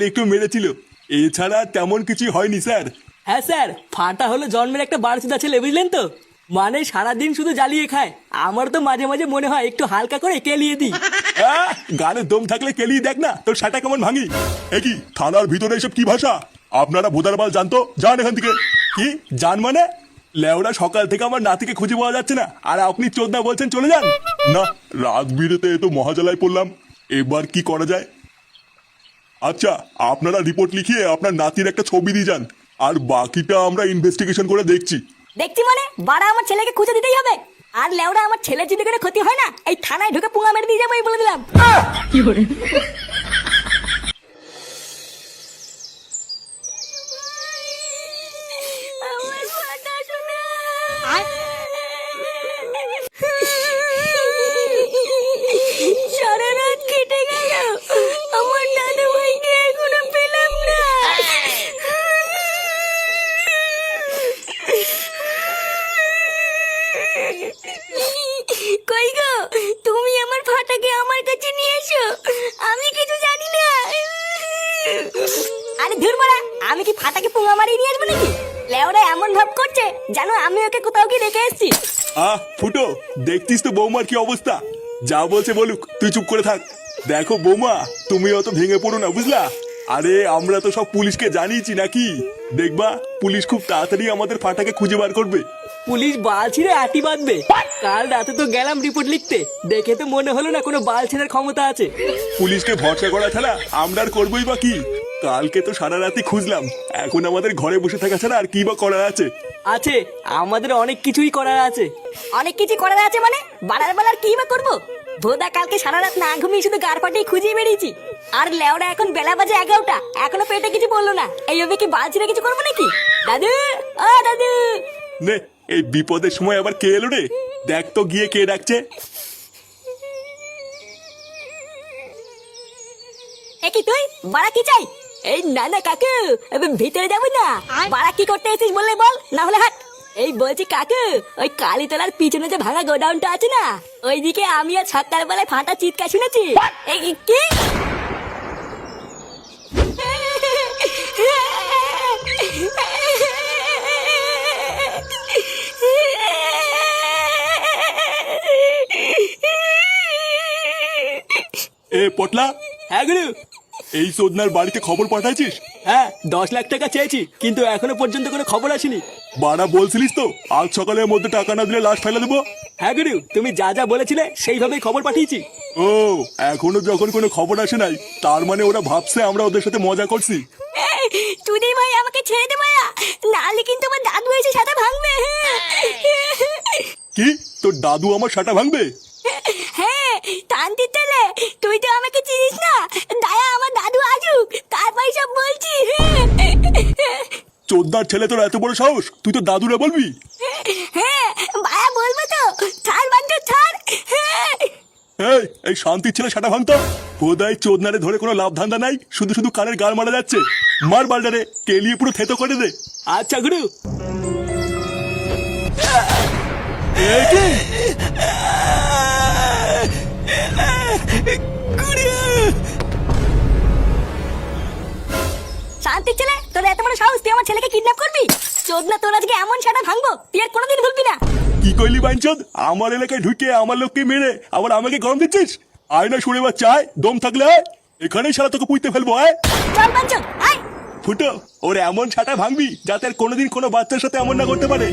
একটু মেরেছিল, এছাড়া তেমন কিছু হয়নি স্যার। হ্যাঁ স্যার, ফাটা হলো জন্মের একটা বারোচোদা ছেলে, বুঝলেন তো? মানে সারাদিন শুধু জ্বালিয়ে খায়। আমার তো মাঝে মাঝে মনে হয় একটু হালকা করে কেলিয়ে দিই। গানে দম থাকলে কেলিয়ে দেখ না তোর সাটা কেমন ভাঙি। কি থানার ভিতরে এসব কি ভাষা? আপনারা ভোদারবাল জানতো, যান এখান থেকে। কি জান মানে? লেওরা সকাল থেকে আমার নাতিকে খুঁজে পাওয়া যাচ্ছে না, আর আপনি চোদনা বলছেন চলে যান? না, রাত বিরেতে তো মহাজালায় পড়লাম, এবার কি করা যায়? আচ্ছা, আপনারা রিপোর্ট লিখিয়ে আপনার নাতির একটা ছবি দিয়ে যান, আর বাকিটা আমরা ইনভেস্টিগেশন করে দেখছি। দেখছি মানে বাড়া আমার ছেলেকে খুঁজে দিতেই হবে। আর লেওড়া আমার ছেলের যদি কোনো ক্ষতি হয় না, এই থানায় ঢুকে পুঙ্গা মেরে দিয়ে যাবো, এই বলে দিলাম। সারা রাত কেটে গেল, আমার দাদু ভাইকে এখনো পেলাম না। কই গো, তুমি আমার ফাটাকে আমার কাছে নিয়ে এসো, আমি কিছু জানি না। আরে ধুর মারা, আমি কি ফাটাকে পুঙ্গা মারিয়ে নিয়ে আসবো নাকি? লেওরা এমন ভাব করছে জানো আমি ওকে কোথাও কি রেখে এসেছি। ফুটো, দেখতিস তো বৌমার কি অবস্থা। যা বলছে বলুক, তুই চুপ করে থাক। দেখো বৌমা, তুমি অত ভেঙে পড়ো না, বুঝলা? আরে আমরা তো সব পুলিশকে জানিয়েছি নাকি, দেখবা পুলিশ খুব তাড়াতাড়ি আমাদের ফাটাকে খুঁজে বার করবে। পুলিশ বাল ছিঁড়ে আটি বাঁধবে। কাল রাতে তো গেলাম রিপোর্ট লিখতে, দেখে তো মনে হলো না কোনো বাল ছেঁড়ার ক্ষমতা আছে। পুলিশকে ভরসা করা ছাড়া আমরা আর করবোই বা কি? কালকে তো সারা রাতি খুঁজলাম, এখন আমাদের ঘরে বসে থাকা ছাড়া আর কি বা করার আছে? আছে, আমাদের অনেক কিছুই করার আছে। অনেক কিছু করার আছে মানে? বাড়ার বেলার কি বা করবো? ভোদা কালকে সারা রাত না ঘুমিয়ে শুধু গার পাটিয়ে খুঁজে বেরিয়েছি। আর লেওরা এখন বেলা বাজে 11টা, এখনো পেটে কিছু বললো না। এইভাবে কি বাল ছিঁড়ে কিছু করবো নাকি? দাদু, ও দাদু। নে, এই বিপদের সময় আবার কে এলো রে? দেখ তো গিয়ে কে ডাকছে। কি তুই বাড়া কি চাই? এই না না কাকু, ভিতরে যাবো না। বাড়া কি করতে এসেছিস বললে বল, না হলে হাট। এই বলছি কাকু, ওই কালীতলার পিছনে যে ভাঙা গোডাউনটা আছে না, ওইদিকে আমি আর সকালবেলায় ফাটা চিৎকার শুনেছি। এই কি? এ পটলা, হ্যাঁ গুরু। এই সোদনার বাড়িতে খবর পাঠাইছিস? হ্যাঁ, 10 লাখ টাকা চেয়েছি, কিন্তু এখনো পর্যন্ত কোনো খবর আসেনি। বাড়া বলছিলিস তো আজ সকালের মধ্যে টাকা না দিলে লাশ ফেলে দেবো। হ্যাঁ গুরু, তুমি যা যা বলেছিলে সেইভাবেই খবর পাঠিয়েছি। ও, এখনো যখন কোনো খবর আসে নাই, তার মানে ওরা ভাবছে আমরা ওদের সাথে মজা করছি। টুনি ভাই আমাকে ছেড়ে দে ভাইয়া, নাহলে কিন্তু আমার দাদু এসে সাথে ভাঙবে। কি, তোর দাদু আমার সাটা ভাঙবে? হ্যাঁ, তান্তির তেলে তুই তো আমাকে চিনিস না। দায়া আমার দাদু আসুক, তারপর সব বলছি। চোদ্দার ছেলে, তোর এত বড় সাহস, তুই তো দাদুরা বলবি? হ্যাঁ ভাইয়া বলবো তো, ছাড় বান্টু ছাড়। এই শান্তির ছেলে সাটা ভাঙতো। বোধহয় চোদনারে ধরে কোনো লাভ ধান্দা নাই, শুধু শুধু কানের গাল মারা যাচ্ছে। মার বালটারে, কেলিয়ে পুরো থেতো করে দে। আচ্ছা গুরু। শান্তির ছেলে, তোর এত বড় সাহস, তুই আমার ছেলেকে কিডন্যাপ করবি? চোদনা, তোর আজকে এমন সাটা ভাঙবো তুই আর কোনোদিন ভুলবি না। কি কইলি বাইনচোদ? আমার এলাকায় ঢুকে আমার লোককে মেরে আবার আমাকে গরম দিচ্ছিস? আয় না শুনে বা চায়, দম থাকলে আয়, এখানেই সারা তোকে পুঁতে ফেলবো। আয় চল বাঞ্চদ, আয়। ফুটো, ওর এমন ছাটা ভাঙবি যাতে আর কোনোদিন কোনো বাচ্চার সাথে এমন না করতে পারে।